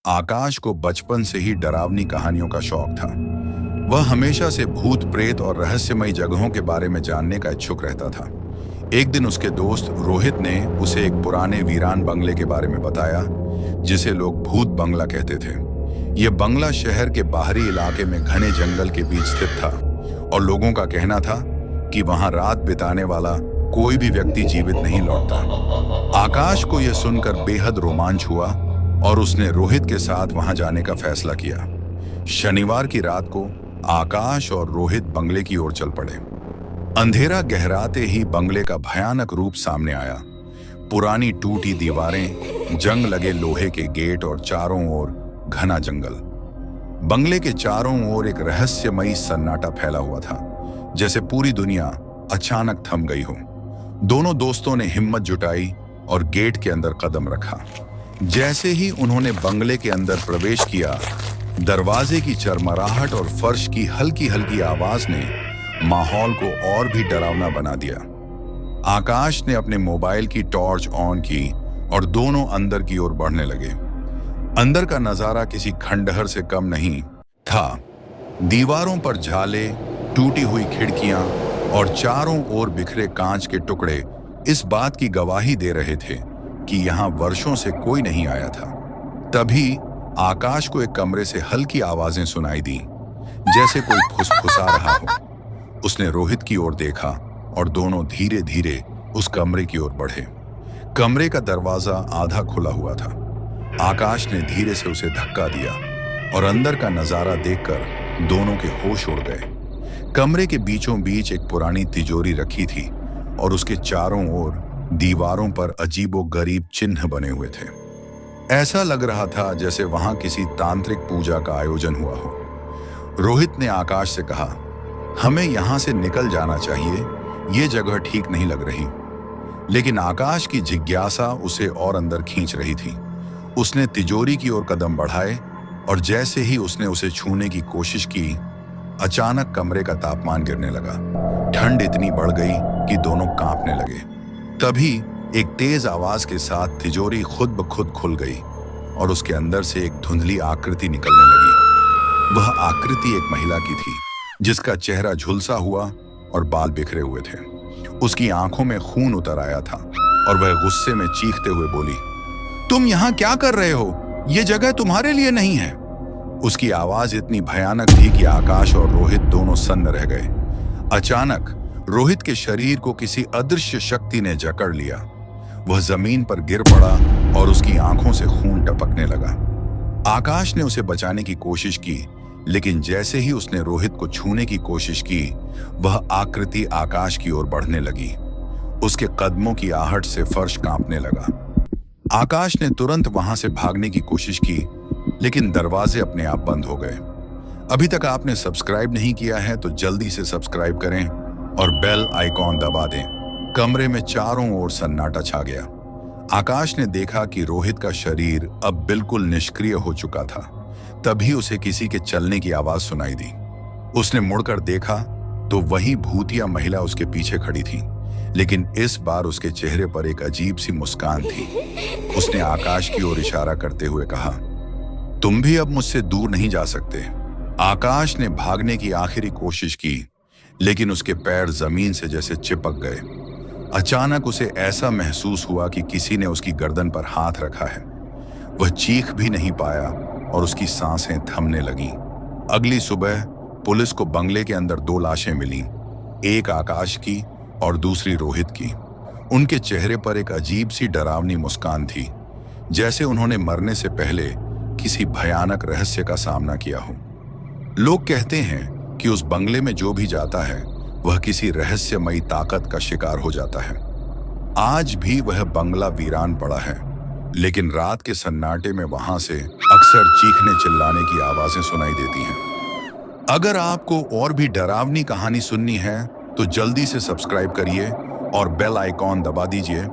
आकाश को बचपन से ही डरावनी कहानियों का शौक था। वह हमेशा से भूत प्रेत और रहस्यमयी जगहों के बारे में जानने का इच्छुक रहता था। एक दिन उसके दोस्त रोहित ने उसे एक पुराने वीरान बंगले के बारे में बताया, जिसे लोग भूत बंगला कहते थे। यह बंगला शहर के बाहरी इलाके में घने जंगल के बीच स्थित था और लोगों का कहना था कि वहां रात बिताने वाला कोई भी व्यक्ति जीवित नहीं लौटता। आकाश को यह सुनकर बेहद रोमांच हुआ और उसने रोहित के साथ वहां जाने का फैसला किया। शनिवार की रात को आकाश और रोहित बंगले की ओर चल पड़े। अंधेरा गहराते ही बंगले का भयानक रूप सामने आया। पुरानी टूटी दीवारें, जंग लगे लोहे के गेट और चारों ओर घना जंगल। बंगले के चारों ओर एक रहस्यमयी सन्नाटा फैला हुआ था, जैसे पूरी दुनिया अचानक थम गई हो। दोनों दोस्तों ने हिम्मत जुटाई और गेट के अंदर कदम रखा। जैसे ही उन्होंने बंगले के अंदर प्रवेश किया, दरवाजे की चरमराहट और फर्श की हल्की हल्की आवाज ने माहौल को और भी डरावना बना दिया। आकाश ने अपने मोबाइल की टॉर्च ऑन की और दोनों अंदर की ओर बढ़ने लगे। अंदर का नजारा किसी खंडहर से कम नहीं था। दीवारों पर झाले, टूटी हुई खिड़कियां और चारों ओर बिखरे कांच के टुकड़े इस बात की गवाही दे रहे थे कि यहां वर्षों से कोई नहीं आया था। तभी आकाश को एक कमरे से हल्की आवाजें सुनाई दी, जैसे कोई फुसफुसा रहा हो। उसने रोहित की ओर देखा और दोनों धीरे धीरे उस कमरे की ओर बढ़े। कमरे का दरवाजा आधा खुला हुआ था। आकाश ने धीरे से उसे धक्का दिया और अंदर का नजारा देखकर दोनों के होश उड़ गए। कमरे के बीचों बीच एक पुरानी तिजोरी रखी थी और उसके चारों ओर दीवारों पर अजीबोगरीब चिन्ह बने हुए थे। ऐसा लग रहा था जैसे वहां किसी तांत्रिक पूजा का आयोजन हुआ हो। रोहित ने आकाश से कहा, हमें यहां से निकल जाना चाहिए, ये जगह ठीक नहीं लग रही। लेकिन आकाश की जिज्ञासा उसे और अंदर खींच रही थी। उसने तिजोरी की ओर कदम बढ़ाए और जैसे ही उसने उसे छूने की कोशिश की, अचानक कमरे का तापमान गिरने लगा। ठंड इतनी बढ़ गई कि दोनों कांपने लगे। तभी एक तेज आवाज के साथ तिजोरी खुद ब खुद खुल गई और उसके अंदर से एक धुंधली आकृति निकलने लगी। वह आकृति एक महिला की थी, जिसका चेहरा झुलसा हुआ और बाल बिखरे हुए थे। उसकी आंखों में खून उतर आया था और वह गुस्से में चीखते हुए बोली, तुम यहाँ क्या कर रहे हो? ये जगह तुम्हारे लिए नहीं है। उसकी आवाज इतनी भयानक थी कि आकाश और रोहित दोनों सन्न रह गए। अचानक रोहित के शरीर को किसी अदृश्य शक्ति ने जकड़ लिया। वह जमीन पर गिर पड़ा और उसकी आंखों से खून टपकने लगा। आकाश ने उसे बचाने की कोशिश की, लेकिन जैसे ही उसने रोहित को छूने की कोशिश की, वह आकृति आकाश की ओर बढ़ने लगी। उसके कदमों की आहट से फर्श कांपने लगा। आकाश ने तुरंत वहां से भागने की कोशिश की, लेकिन दरवाजे अपने आप बंद हो गए। अभी तक आपने सब्सक्राइब नहीं किया है तो जल्दी से सब्सक्राइब करें और बेल आइकॉन दबा दें। कमरे में चारों ओर सन्नाटा छा गया। आकाश ने देखा कि रोहित का शरीर अब बिल्कुल निष्क्रिय हो चुका था। तभी उसे किसी के चलने की आवाज सुनाई दी। उसने मुड़कर देखा तो वही भूतिया महिला उसके पीछे खड़ी थी, लेकिन इस बार उसके चेहरे पर एक अजीब सी मुस्कान थी। उसने आकाश की ओर इशारा करते हुए कहा, तुम भी अब मुझसे दूर नहीं जा सकते। आकाश ने भागने की आखिरी कोशिश की, लेकिन उसके पैर जमीन से जैसे चिपक गए। अचानक उसे ऐसा महसूस हुआ कि किसी ने उसकी गर्दन पर हाथ रखा है। वह चीख भी नहीं पाया और उसकी सांसें थमने लगीं। अगली सुबह पुलिस को बंगले के अंदर 2 लाशें मिलीं, एक आकाश की और दूसरी रोहित की। उनके चेहरे पर एक अजीब सी डरावनी मुस्कान थी, जैसे उन्होंने मरने से पहले किसी भयानक रहस्य का सामना किया हो। लोग कहते हैं कि उस बंगले में जो भी जाता है वह किसी रहस्यमयी ताकत का शिकार हो जाता है। आज भी वह बंगला वीरान पड़ा है, लेकिन रात के सन्नाटे में वहां से अक्सर चीखने चिल्लाने की आवाजें सुनाई देती हैं। अगर आपको और भी डरावनी कहानी सुननी है तो जल्दी से सब्सक्राइब करिए और बेल आइकॉन दबा दीजिए